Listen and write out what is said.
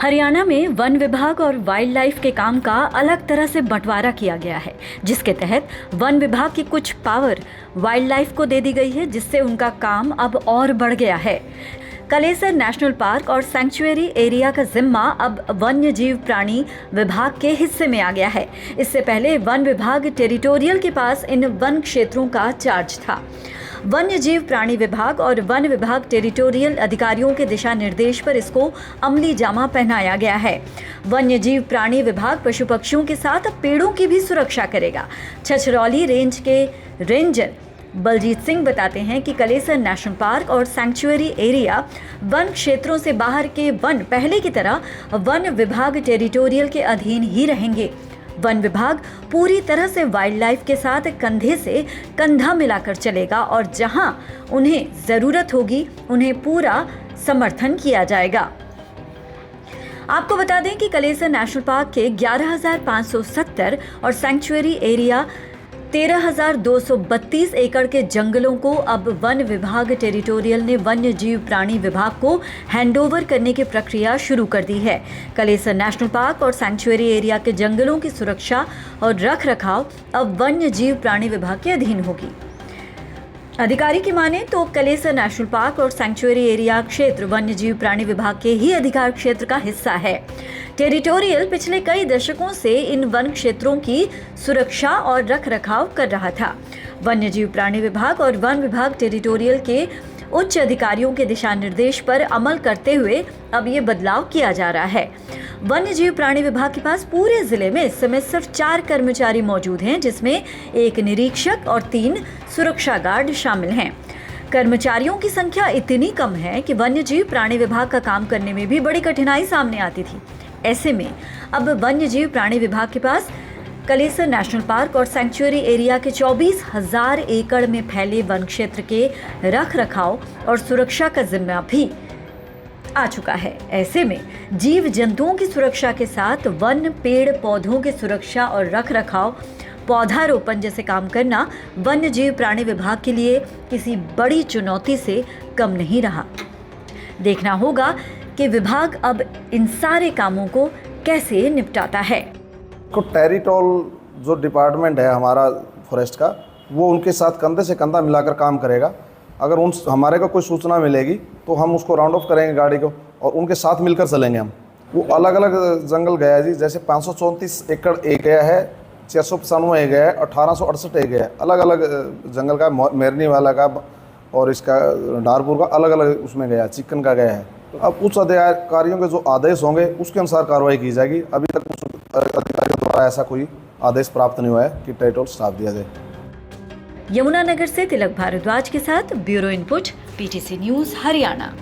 हरियाणा में वन विभाग और वाइल्ड लाइफ के काम का अलग तरह से बंटवारा किया गया है, जिसके तहत वन विभाग की कुछ पावर वाइल्ड लाइफ को दे दी गई है, जिससे उनका काम अब और बढ़ गया है। कलेसर नेशनल पार्क और सैंक्चुअरी एरिया का जिम्मा अब वन्य जीव प्राणी विभाग के हिस्से में आ गया है। इससे पहले वन विभाग टेरिटोरियल के पास इन वन क्षेत्रों का चार्ज था। वन्य जीव प्राणी विभाग और वन विभाग टेरिटोरियल अधिकारियों के दिशा निर्देश पर इसको अमली जामा पहनाया गया है। वन्य जीव प्राणी विभाग पशु पक्षियों के साथ पेड़ों की भी सुरक्षा करेगा। छछरौली रेंज के रेंजर बलजीत सिंह बताते हैं कि कलेसर नेशनल पार्क और सैंक्चुअरी एरिया वन क्षेत्रों से बाहर के वन पहले की तरह वन विभाग टेरिटोरियल के अधीन ही रहेंगे। वन विभाग पूरी तरह से वाइल्ड लाइफ के साथ कंधे से कंधा मिलाकर चलेगा और जहां उन्हें ज़रूरत होगी उन्हें पूरा समर्थन किया जाएगा। आपको बता दें कि कलेसर नेशनल पार्क के 11,570 और सैंक्चुअरी एरिया 13,232 एकड़ के जंगलों को अब वन विभाग टेरिटोरियल ने वन्य जीव प्राणी विभाग को हैंडओवर करने की प्रक्रिया शुरू कर दी है। कलेसर नेशनल पार्क और सैंक्चुअरी एरिया के जंगलों की सुरक्षा और रखरखाव अब वन्य जीव प्राणी विभाग के अधीन होगी। अधिकारी की माने तो कलेसर नेशनल पार्क और सैंक्चुअरी एरिया क्षेत्र वन्य जीव प्राणी विभाग के ही अधिकार क्षेत्र का हिस्सा है। टेरिटोरियल पिछले कई दशकों से इन वन क्षेत्रों की सुरक्षा और रखरखाव कर रहा था। वन्य जीव प्राणी विभाग और वन विभाग टेरिटोरियल के उच्च अधिकारियों के दिशा निर्देश पर अमल करते हुए अब ये बदलाव किया जा रहा है। वन्य जीव प्राणी विभाग के पास पूरे जिले में इस समय सिर्फ 4 कर्मचारी मौजूद हैं, जिसमें 1 निरीक्षक और 3 सुरक्षा गार्ड शामिल हैं। कर्मचारियों की संख्या इतनी कम है कि वन्य जीव प्राणी विभाग का काम करने में भी बड़ी कठिनाई सामने आती थी। ऐसे में अब वन्य जीव प्राणी विभाग के पास कलेसर नेशनल पार्क और सैंक्चुअरी एरिया के 24,000 एकड़ में फैले वन क्षेत्र के रखरखाव और सुरक्षा का जिम्मा भी आ चुका है। ऐसे में जीव जंतुओं की सुरक्षा के साथ वन पेड़ पौधों की सुरक्षा और रखरखाव पौधारोपण जैसे काम करना वन्य जीव प्राणी विभाग के लिए किसी बड़ी चुनौती से कम नहीं रहा। देखना होगा कि विभाग अब इन सारे कामों को कैसे निपटाता है। को टेरिटोरियल जो डिपार्टमेंट है हमारा फॉरेस्ट का, वो उनके साथ कंधे से कंधा मिलाकर काम करेगा। अगर उन हमारे को कोई सूचना मिलेगी तो हम उसको राउंड ऑफ करेंगे गाड़ी को और उनके साथ मिलकर चलेंगे हम। वो अलग अलग जंगल गया है जी, जैसे 534 एकड़ एक गया है, 695 एक गया है, 1868 एक गया है। अलग अलग जंगल का, मेरनी वाला का और इसका डारपुर का अलग अलग उसमें गया है, चिकन का गया है। तो अब उच्च अधिकारियों के जो आदेश होंगे उसके अनुसार कार्रवाई की जाएगी। अभी तक उस अधिकारियों द्वारा ऐसा कोई आदेश प्राप्त नहीं हुआ है कि टेरिटोरियल स्टाफ दिया जाए। यमुनानगर से तिलक भारद्वाज के साथ bureau input, PTC news Haryana.